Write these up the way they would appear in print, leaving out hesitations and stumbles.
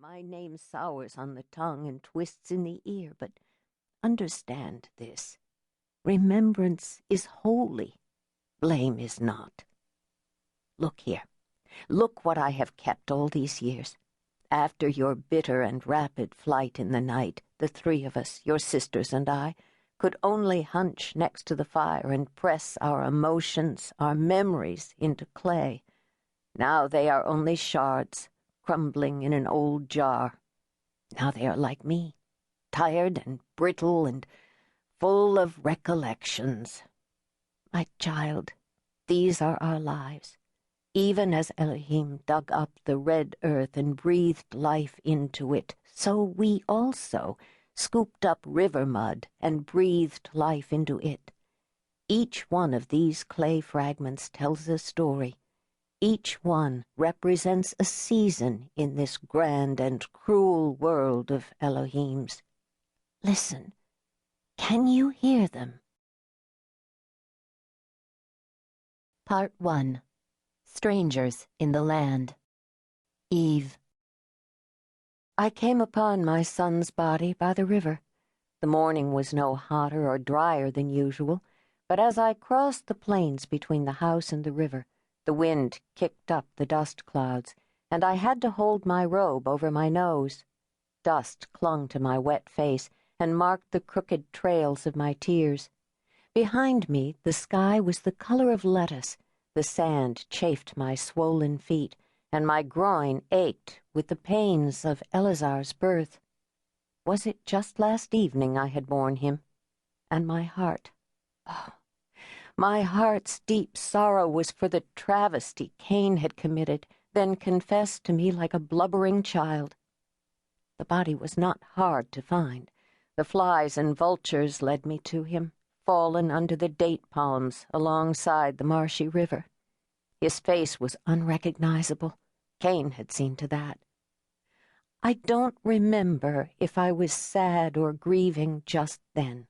My name sours on the tongue and twists in the ear, but understand this. Remembrance is holy. Blame is not. Look here. Look what I have kept all these years. After your bitter and rapid flight in the night, the three of us, your sisters and I, could only hunch next to the fire and press our emotions, our memories into clay. Now they are only shards, crumbling in an old jar. Now they are like me, tired and brittle and full of recollections. My child, these are our lives. Even as Elohim dug up the red earth and breathed life into it, so we also scooped up river mud and breathed life into it. Each one of these clay fragments tells a story. Each one represents a season in this grand and cruel world of Elohim's. Listen, can you hear them? Part 1. Strangers in the Land. Eve. I came upon my son's body by the river. The morning was no hotter or drier than usual, but as I crossed the plains between the house and the river, the wind kicked up the dust clouds, and I had to hold my robe over my nose. Dust clung to my wet face and marked the crooked trails of my tears. Behind me, the sky was the color of lettuce. The sand chafed my swollen feet, and my groin ached with the pains of Eleazar's birth. Was it just last evening I had borne him? And my heart, oh, my heart's deep sorrow was for the travesty Cain had committed, then confessed to me like a blubbering child. The body was not hard to find. The flies and vultures led me to him, fallen under the date palms alongside the marshy river. His face was unrecognizable. Cain had seen to that. I don't remember if I was sad or grieving just then.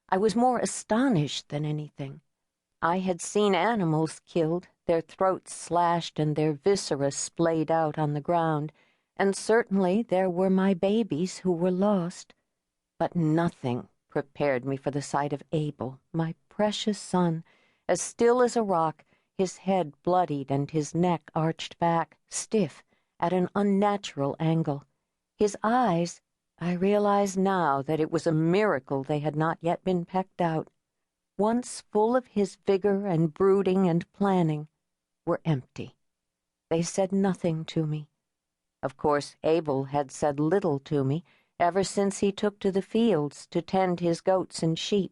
I was more astonished than anything. I had seen animals killed, their throats slashed and their viscera splayed out on the ground, and certainly there were my babies who were lost. But nothing prepared me for the sight of Abel, my precious son, as still as a rock, his head bloodied and his neck arched back, stiff, at an unnatural angle. His eyes, I realize now that it was a miracle they had not yet been pecked out, once full of his vigor and brooding and planning, were empty. They said nothing to me. Of course, Abel had said little to me ever since he took to the fields to tend his goats and sheep.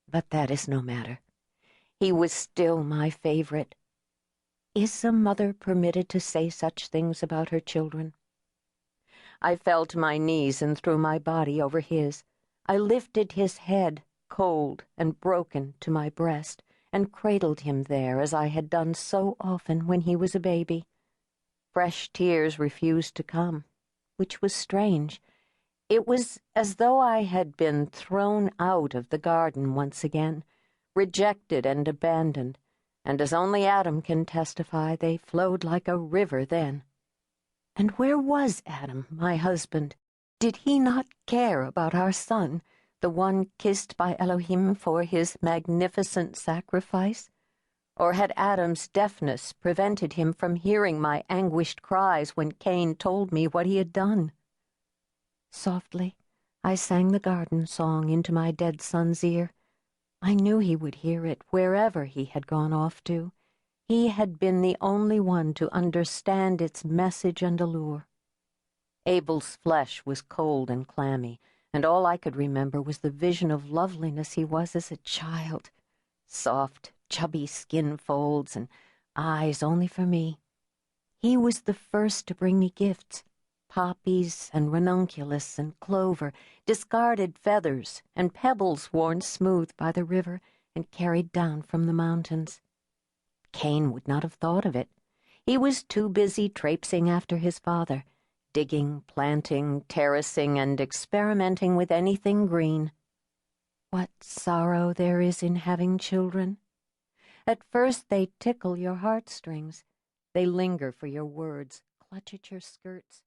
But that is no matter. He was still my favorite. Is a mother permitted to say such things about her children? I fell to my knees and threw my body over his. I lifted his head, cold and broken, to my breast, and cradled him there as I had done so often when he was a baby. Fresh tears refused to come, which was strange. It was as though I had been thrown out of the garden once again, rejected and abandoned, and as only Adam can testify, they flowed like a river then. And where was Adam, my husband? Did he not care about our son, the one kissed by Elohim for his magnificent sacrifice? Or had Adam's deafness prevented him from hearing my anguished cries when Cain told me what he had done? Softly, I sang the garden song into my dead son's ear. I knew he would hear it wherever he had gone off to. He had been the only one to understand its message and allure. Abel's flesh was cold and clammy, and all I could remember was the vision of loveliness he was as a child. Soft, chubby skin folds and eyes only for me. He was the first to bring me gifts, poppies and ranunculus and clover, discarded feathers and pebbles worn smooth by the river and carried down from the mountains. Cain would not have thought of it. He was too busy traipsing after his father, digging, planting, terracing, and experimenting with anything green. What sorrow there is in having children! At first they tickle your heartstrings. They linger for your words, clutch at your skirts,